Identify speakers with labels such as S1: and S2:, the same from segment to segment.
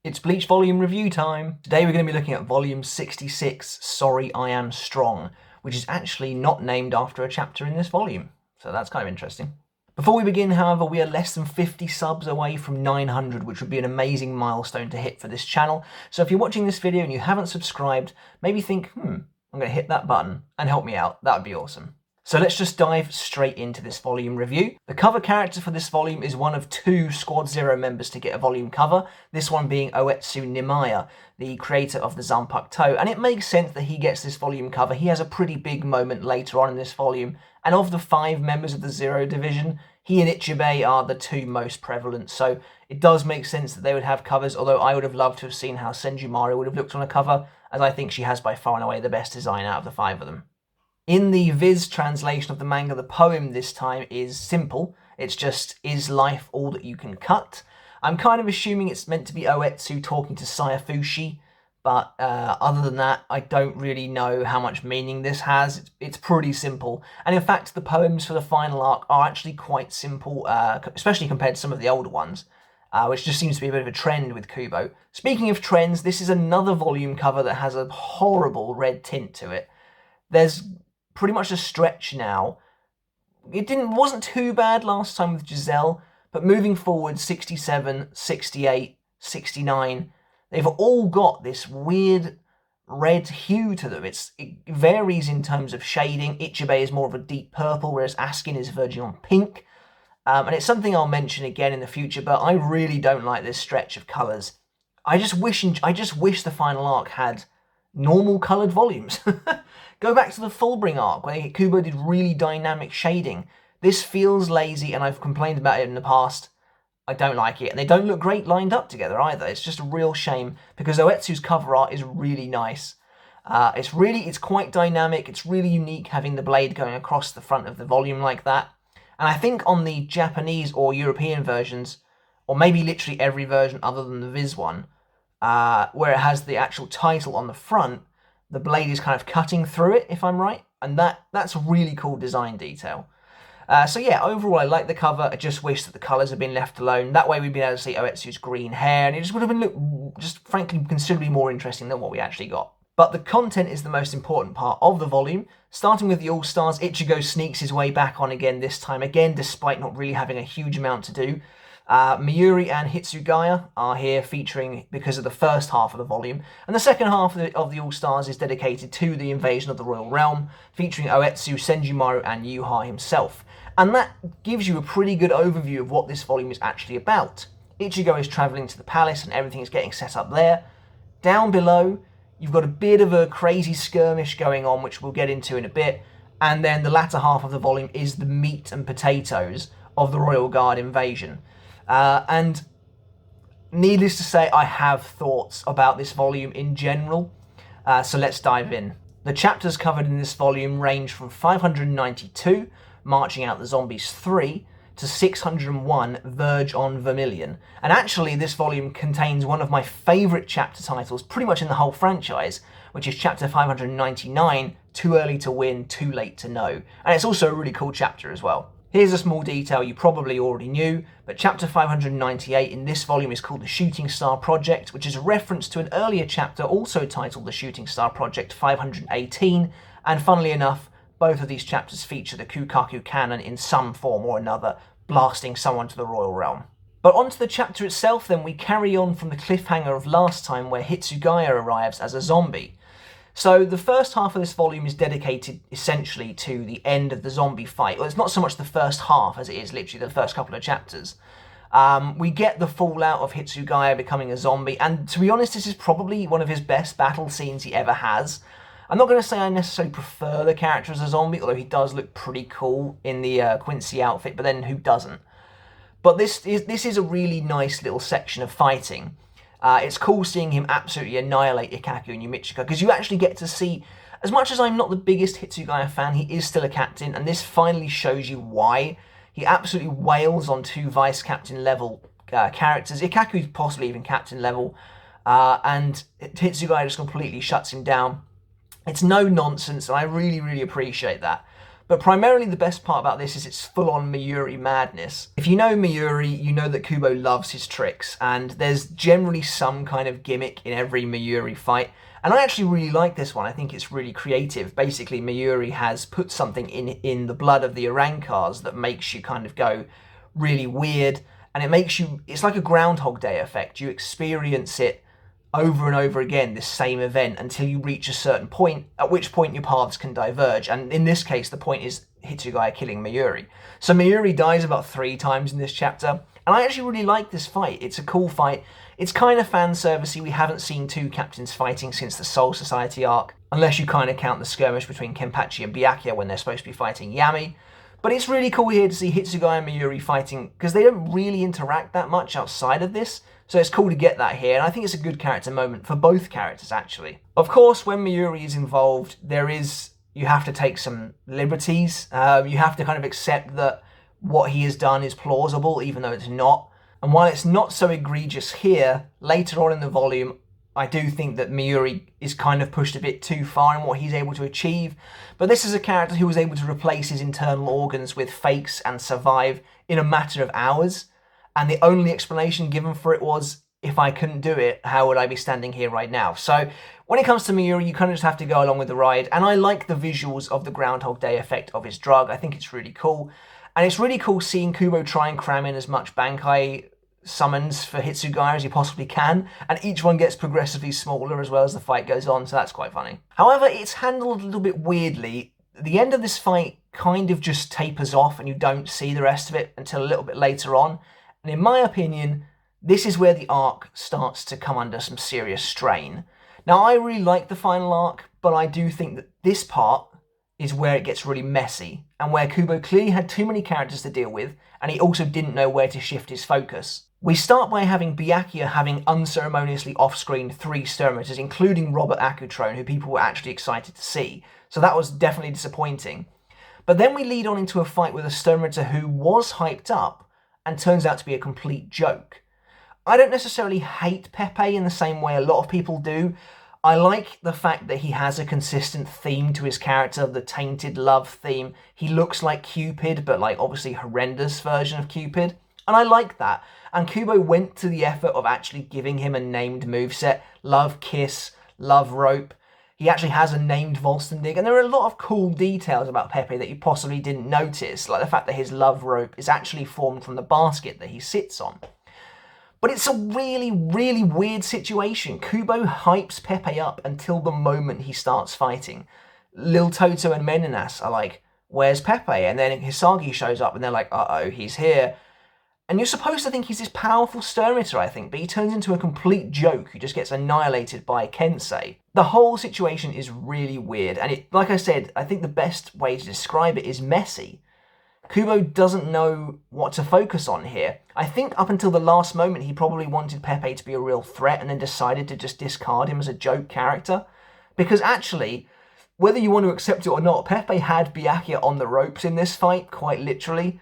S1: It's Bleach volume review time. Today we're going to be looking at volume 66, Sorry I Am Strong, which is actually not named after a chapter in this volume. So that's kind of interesting. Before we begin, however, we are less than 50 subs away from 900, which would be an amazing milestone to hit for this channel. So if you're watching this video and you haven't subscribed, maybe think, I'm going to hit that button and help me out. That would be awesome. So let's just dive straight into this volume review. The cover character for this volume is one of two Squad Zero members to get a volume cover, this one being Oetsu Nimaya, the creator of the Zanpakuto, and it makes sense that he gets this volume cover. He has a pretty big moment later on in this volume, and of the 5 members of the Zero Division, he and Ichibei are the 2 most prevalent, so it does make sense that they would have covers, although I would have loved to have seen how Senjumaru would have looked on a cover, as I think she has by far and away the best design out of the 5 of them. In the Viz translation of the manga, the poem this time is simple. It's just, is life all that you can cut? I'm kind of assuming it's meant to be Oetsu talking to Sayafushi, but other than that, I don't really know how much meaning this has. It's pretty simple. And in fact, the poems for the final arc are actually quite simple, especially compared to some of the older ones, which just seems to be a bit of a trend with Kubo. Speaking of trends, this is another volume cover that has a horrible red tint to it. There's pretty much a stretch now. It wasn't too bad last time with Giselle, but moving forward, 67, 68, 69, they've all got this weird red hue to them. It varies in terms of shading. Ichibei is more of a deep purple, whereas Askin is verging on pink. And it's something I'll mention again in the future, but I really don't like this stretch of colours. I just wish the final arc had normal coloured volumes. Go back to the Fullbring arc, where Kubo did really dynamic shading. This feels lazy, and I've complained about it in the past. I don't like it, and they don't look great lined up together either. It's just a real shame, because Oetsu's cover art is really nice. It's quite dynamic, it's really unique having the blade going across the front of the volume like that. And I think on the Japanese or European versions, or maybe literally every version other than the Viz one, where it has the actual title on the front, the blade is kind of cutting through it, if I'm right, and that's a really cool design detail. So yeah, overall I like the cover. I just wish that the colours had been left alone. That way we'd been able to see Oetsu's green hair, and it just would have been just frankly considerably more interesting than what we actually got. But the content is the most important part of the volume. Starting with the All-Stars, Ichigo sneaks his way back on again this time, again despite not really having a huge amount to do. Miyuri and Hitsugaya are here featuring because of the first half of the volume, and the second half of the All-Stars is dedicated to the invasion of the Royal Realm, featuring Oetsu, Senjumaru and Yuha himself. And that gives you a pretty good overview of what this volume is actually about. Ichigo is travelling to the palace and everything is getting set up there. Down below, you've got a bit of a crazy skirmish going on, which we'll get into in a bit, and then the latter half of the volume is the meat and potatoes of the Royal Guard invasion. And needless to say, I have thoughts about this volume in general, so let's dive in. The chapters covered in this volume range from 592, Marching Out the Zombies 3, to 601, Verge on Vermilion. And actually, this volume contains one of my favourite chapter titles pretty much in the whole franchise, which is chapter 599, Too Early to Win, Too Late to Know. And it's also a really cool chapter as well. Here's a small detail you probably already knew, but chapter 598 in this volume is called the Shooting Star Project, which is a reference to an earlier chapter also titled the Shooting Star Project 518, and funnily enough, both of these chapters feature the Kukaku Cannon in some form or another, blasting someone to the Royal Realm. But onto the chapter itself then, we carry on from the cliffhanger of last time where Hitsugaya arrives as a zombie. So the first half of this volume is dedicated essentially to the end of the zombie fight. Well, it's not so much the first half as it is literally the first couple of chapters. We get the fallout of Hitsugaya becoming a zombie, and to be honest, this is probably one of his best battle scenes he ever has. I'm not going to say I necessarily prefer the character as a zombie, although he does look pretty cool in the Quincy outfit, but then who doesn't? But this is a really nice little section of fighting. It's cool seeing him absolutely annihilate Ikkaku and Yumichika, because you actually get to see, as much as I'm not the biggest Hitsugaya fan, he is still a captain, and this finally shows you why. He absolutely wails on 2 vice captain level characters. Ikkaku is possibly even captain level, and Hitsugaya just completely shuts him down. It's no nonsense, and I really, really appreciate that. But primarily the best part about this is it's full-on Miuri madness. If you know Miuri, you know that Kubo loves his tricks, and there's generally some kind of gimmick in every Miuri fight. And I actually really like this one. I think it's really creative. Basically, Miuri has put something in the blood of the Arankars that makes you kind of go really weird, and it's like a Groundhog Day effect. You experience it over and over again, this same event, until you reach a certain point, at which point your paths can diverge. And in this case, the point is Hitsugaya killing Miuri. So Miuri dies about 3 times in this chapter, and I actually really like this fight. It's a cool fight. It's kind of fan servicey. We haven't seen 2 captains fighting since the Soul Society arc, unless you kind of count the skirmish between Kenpachi and Byakuya when they're supposed to be fighting Yami. But it's really cool here to see Hitsugaya and Miuri fighting, because they don't really interact that much outside of this. So it's cool to get that here, and I think it's a good character moment for both characters, actually. Of course, when Miuri is involved, you have to take some liberties. You have to kind of accept that what he has done is plausible, even though it's not. And while it's not so egregious here, later on in the volume, I do think that Miuri is kind of pushed a bit too far in what he's able to achieve. But this is a character who was able to replace his internal organs with fakes and survive in a matter of hours. And the only explanation given for it was, if I couldn't do it, how would I be standing here right now? So when it comes to Miuri, you kind of just have to go along with the ride. And I like the visuals of the Groundhog Day effect of his drug. I think it's really cool. And it's really cool seeing Kubo try and cram in as much Bankai summons for Hitsugaya as he possibly can, and each one gets progressively smaller as well as the fight goes on, so that's quite funny. However, it's handled a little bit weirdly. The end of this fight kind of just tapers off and you don't see the rest of it until a little bit later on. And in my opinion, this is where the arc starts to come under some serious strain. Now, I really like the final arc, but I do think that this part is where it gets really messy, and where Kubo clearly had too many characters to deal with, and he also didn't know where to shift his focus. We start by having Byakuya having unceremoniously off-screen 3 Sturmers, including Robert Akutrone, who people were actually excited to see. So that was definitely disappointing. But then we lead on into a fight with a Sturmer who was hyped up and turns out to be a complete joke. I don't necessarily hate Pepe in the same way a lot of people do. I like the fact that he has a consistent theme to his character, the tainted love theme. He looks like Cupid, but like obviously horrendous version of Cupid. And I like that. And Kubo went to the effort of actually giving him a named moveset. Love Kiss, Love Rope. He actually has a named Volstendig. And there are a lot of cool details about Pepe that you possibly didn't notice. Like the fact that his Love Rope is actually formed from the basket that he sits on. But it's a really, really weird situation. Kubo hypes Pepe up until the moment he starts fighting. Lil Toto and Meninas are like, where's Pepe? And then Hisagi shows up and they're like, uh-oh, he's here. And you're supposed to think he's this powerful Sturmitter, I think, but he turns into a complete joke who just gets annihilated by Kensei. The whole situation is really weird, and it, like I said, I think the best way to describe it is messy. Kubo doesn't know what to focus on here. I think up until the last moment he probably wanted Pepe to be a real threat and then decided to just discard him as a joke character. Because actually, whether you want to accept it or not, Pepe had Byakuya on the ropes in this fight, quite literally.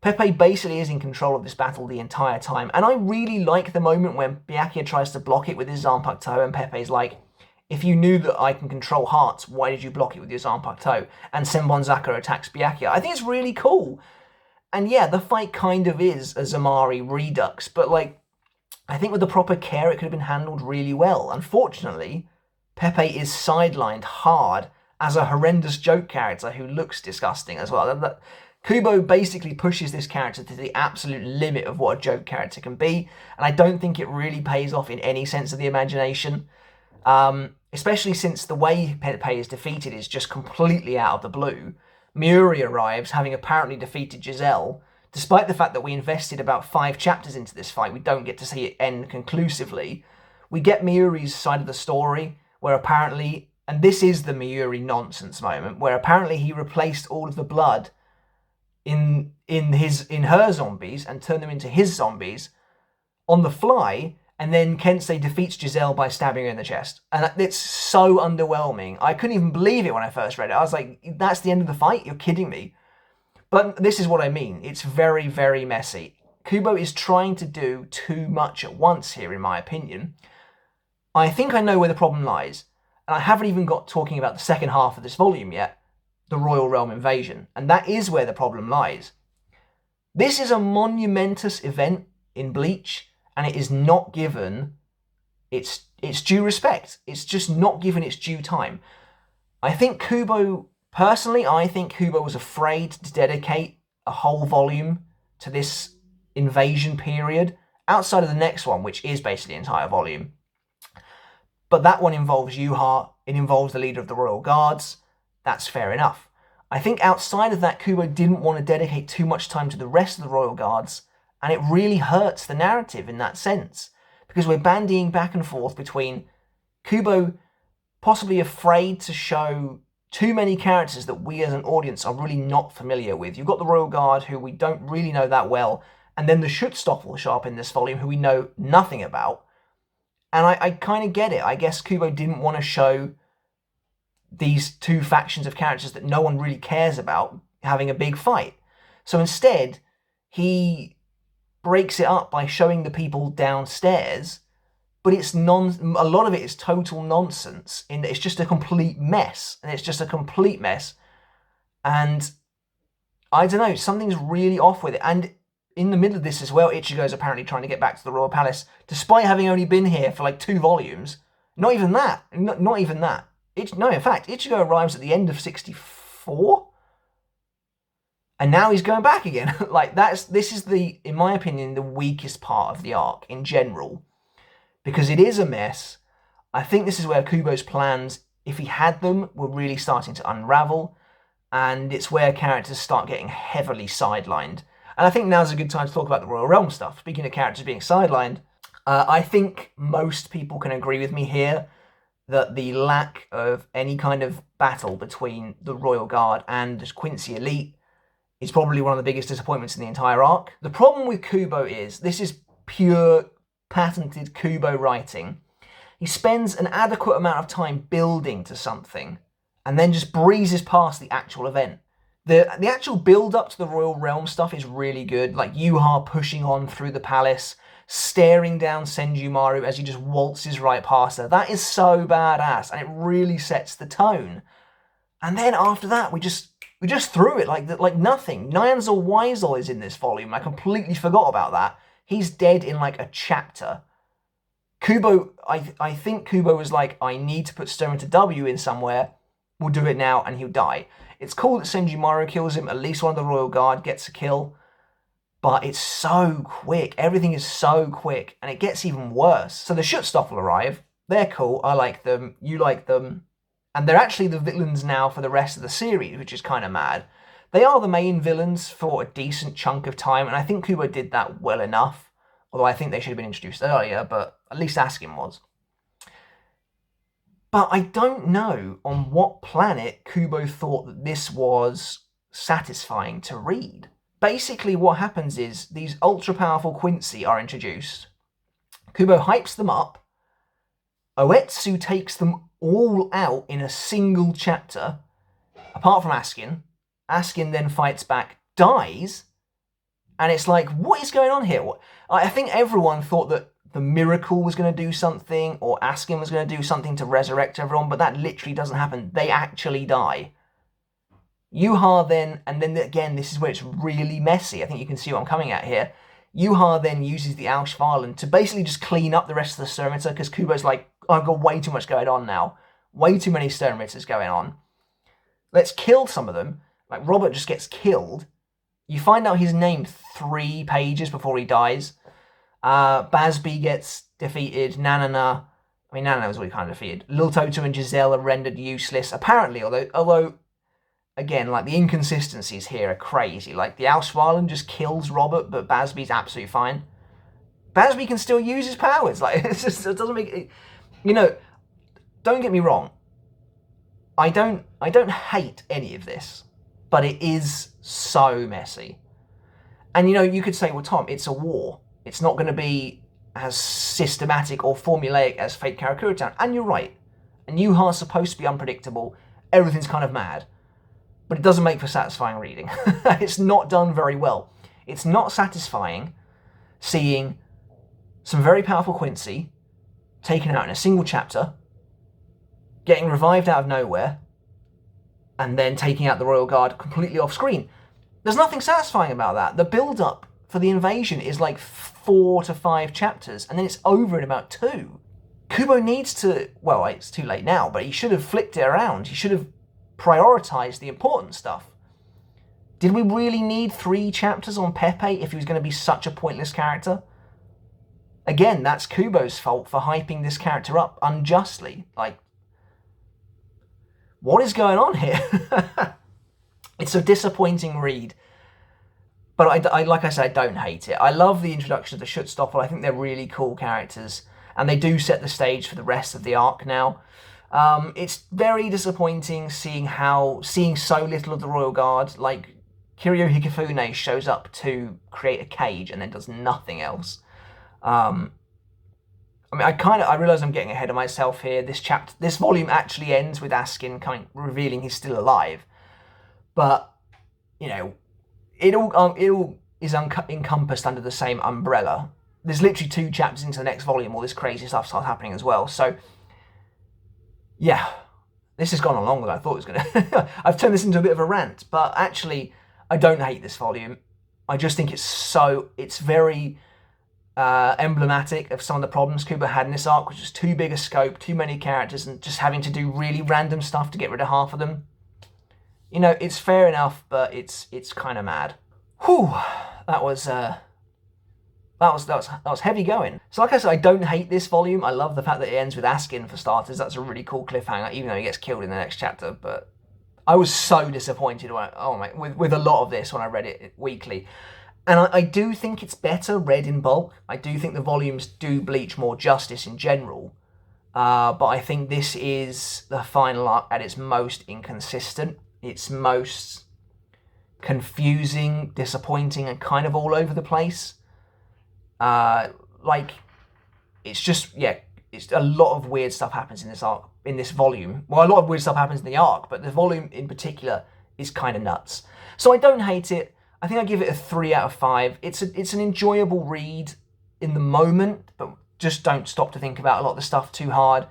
S1: Pepe basically is in control of this battle the entire time, and I really like the moment when Byakuya tries to block it with his Zanpakuto and Pepe's like, if you knew that I can control hearts, why did you block it with your Zanpakuto? And Senbonzaka attacks Byakuya. I think it's really cool. And yeah, the fight kind of is a Zamari redux, but like, I think with the proper care it could have been handled really well. Unfortunately, Pepe is sidelined hard as a horrendous joke character who looks disgusting as well. Kubo basically pushes this character to the absolute limit of what a joke character can be, and I don't think it really pays off in any sense of the imagination. Especially since the way Pepe is defeated is just completely out of the blue. Miuri arrives, having apparently defeated Giselle. Despite the fact that we invested about 5 chapters into this fight, we don't get to see it end conclusively. We get Miuri's side of the story, where apparently, and this is the Miuri nonsense moment, where apparently he replaced all of the blood in her zombies and turned them into his zombies on the fly, and then Kensei defeats Giselle by stabbing her in the chest. And it's so underwhelming. I couldn't even believe it when I first read it. I was like, that's the end of the fight? You're kidding me. But this is what I mean. It's very, very messy. Kubo is trying to do too much at once here, in my opinion. I think I know where the problem lies. And I haven't even got talking about the second half of this volume yet. the Royal Realm invasion. And that is where the problem lies. This is a monumentous event in Bleach, and it is not given its due respect. It's just not given its due time. I think Kubo was afraid to dedicate a whole volume to this invasion period, outside of the next one, which is basically an entire volume. But that one involves Yuha, it involves the leader of the Royal Guards. That's fair enough. I think outside of that, Kubo didn't want to dedicate too much time to the rest of the Royal Guards, and it really hurts the narrative in that sense, because we're bandying back and forth between Kubo possibly afraid to show too many characters that we as an audience are really not familiar with. You've got the Royal Guard, who we don't really know that well, and then the Schutzstaffel show up in this volume, who we know nothing about. And I kind of get it. I guess Kubo didn't want to show these two factions of characters that no one really cares about having a big fight. So instead, he breaks it up by showing the people downstairs, but a lot of it is total nonsense, in that it's just a complete mess. And And I don't know, something's really off with it. And in the middle of this as well, Ichigo is apparently trying to get back to the Royal Palace, despite having only been here for like 2 volumes. Not even that. Not even that. No, in fact, Ichigo arrives at the end of 64, and now he's going back again. Like, this is in my opinion, the weakest part of the arc in general, because it is a mess. I think this is where Kubo's plans, if he had them, were really starting to unravel, and it's where characters start getting heavily sidelined. And I think now's a good time to talk about the Royal Realm stuff. Speaking of characters being sidelined, I think most people can agree with me here that the lack of any kind of battle between the Royal Guard and the Quincy Elite is probably one of the biggest disappointments in the entire arc. The problem with Kubo is, this is pure, patented Kubo writing. He spends an adequate amount of time building to something, and then just breezes past the actual event. The actual build-up to the Royal Realm stuff is really good, like Yuha pushing on through the palace, staring down Senjumaru as he just waltzes right past her. That is so badass, and it really sets the tone. And then after that, we just threw it like nothing. Nyanzel Weisel is in this volume. I completely forgot about that. He's dead in like a chapter. Kubo, I think Kubo was like, I need to put Sturm into W in somewhere. We'll do it now, and he'll die. It's cool that Senjumaru kills him. At least one of the Royal Guard gets a kill. But it's so quick. Everything is so quick. And it gets even worse. So the Schutzstaffel arrive. They're cool. I like them. You like them. And they're actually the villains now for the rest of the series, which is kind of mad. They are the main villains for a decent chunk of time. And I think Kubo did that well enough. Although I think they should have been introduced earlier. But at least Askin was. But I don't know on what planet Kubo thought that this was satisfying to read. Basically what happens is these ultra-powerful Quincy are introduced. Kubo hypes them up. Oetsu takes them all out in a single chapter, apart from Askin. Askin then fights back, dies, and it's like, what is going on here? I think everyone thought that the Miracle was going to do something, or Askin was going to do something to resurrect everyone, but that literally doesn't happen. They actually die. Yuha then, and then again, this is where it's really messy. I think you can see what I'm coming at here. Yuha then uses the Auschwallen to basically just clean up the rest of the Sturmitter, because Kubo's like, I've got way too much going on now. Way too many Sturmitters going on. Let's kill some of them. Like, Robert just gets killed. You find out his name 3 pages before he dies. Basby gets defeated. Nanana was already kind of defeated. Lil Toto and Giselle are rendered useless. Apparently, although again, like, the inconsistencies here are crazy. Like, the Auswahlen just kills Robert, but Basby's absolutely fine. Basby can still use his powers. Like, it doesn't make it, don't get me wrong. I don't hate any of this, but it is so messy. And you could say, well, Tom, it's a war. It's not going to be as systematic or formulaic as Fate Karakura Town. And you're right. And Yuha's supposed to be unpredictable. Everything's kind of mad. But it doesn't make for satisfying reading. It's not done very well. It's not satisfying seeing some very powerful Quincy taken out in a single chapter, getting revived out of nowhere, and then taking out the Royal Guard completely off screen. There's nothing satisfying about that. The build-up for the invasion is like 4 to 5 chapters, and then it's over in about 2. Kubo needs to, well, it's too late now, but he should have flipped it around. He should have prioritized the important stuff. Did we really need 3 chapters on Pepe if he was going to be such a pointless character? Again, that's Kubo's fault for hyping this character up unjustly. Like, what is going on here? It's a disappointing read. But I like I said, I don't hate it. I love the introduction of the Schutzstaffel. I think they're really cool characters. And they do set the stage for the rest of the arc now. It's very disappointing seeing so little of the Royal Guard. Like, Kiryu Hikifune shows up to create a cage and then does nothing else. I mean, I realise I'm getting ahead of myself here. This volume actually ends with Askin revealing he's still alive. But, you know, it all is encompassed under the same umbrella. There's literally 2 chapters into the next volume, all this crazy stuff starts happening as well. So, yeah, this has gone on longer than I thought it was going to. I've turned this into a bit of a rant, but actually, I don't hate this volume. I just think it's very emblematic of some of the problems Kubo had in this arc, which is too big a scope, too many characters, and just having to do really random stuff to get rid of half of them. You know, it's fair enough, but it's kind of mad. Whew, that was heavy going. So like I said, I don't hate this volume. I love the fact that it ends with Askin for starters. That's a really cool cliffhanger, even though he gets killed in the next chapter. But I was so disappointed with a lot of this when I read it weekly. And I do think it's better read in bulk. I do think the volumes do Bleach more justice in general. But I think this is the final arc at its most inconsistent. It's most confusing, disappointing, and kind of all over the place. Like, it's just, yeah, it's a lot of weird stuff happens in this arc, in this volume. Well, a lot of weird stuff happens in the arc, but the volume in particular is kind of nuts. So I don't hate it. I think I give it a 3 out of 5. It's an enjoyable read in the moment, but just don't stop to think about a lot of the stuff too hard,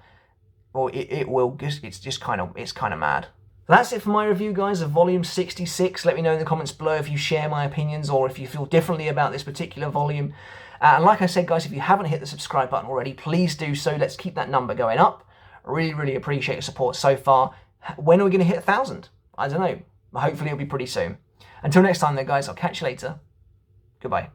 S1: or it will. It's kind of mad. That's it for my review, guys, of volume 66. Let me know in the comments below if you share my opinions or if you feel differently about this particular volume. And like I said, guys, if you haven't hit the subscribe button already, please do so. Let's keep that number going up. I really, really appreciate your support so far. When are we going to hit 1,000? I don't know. Hopefully it'll be pretty soon. Until next time, though, guys, I'll catch you later. Goodbye.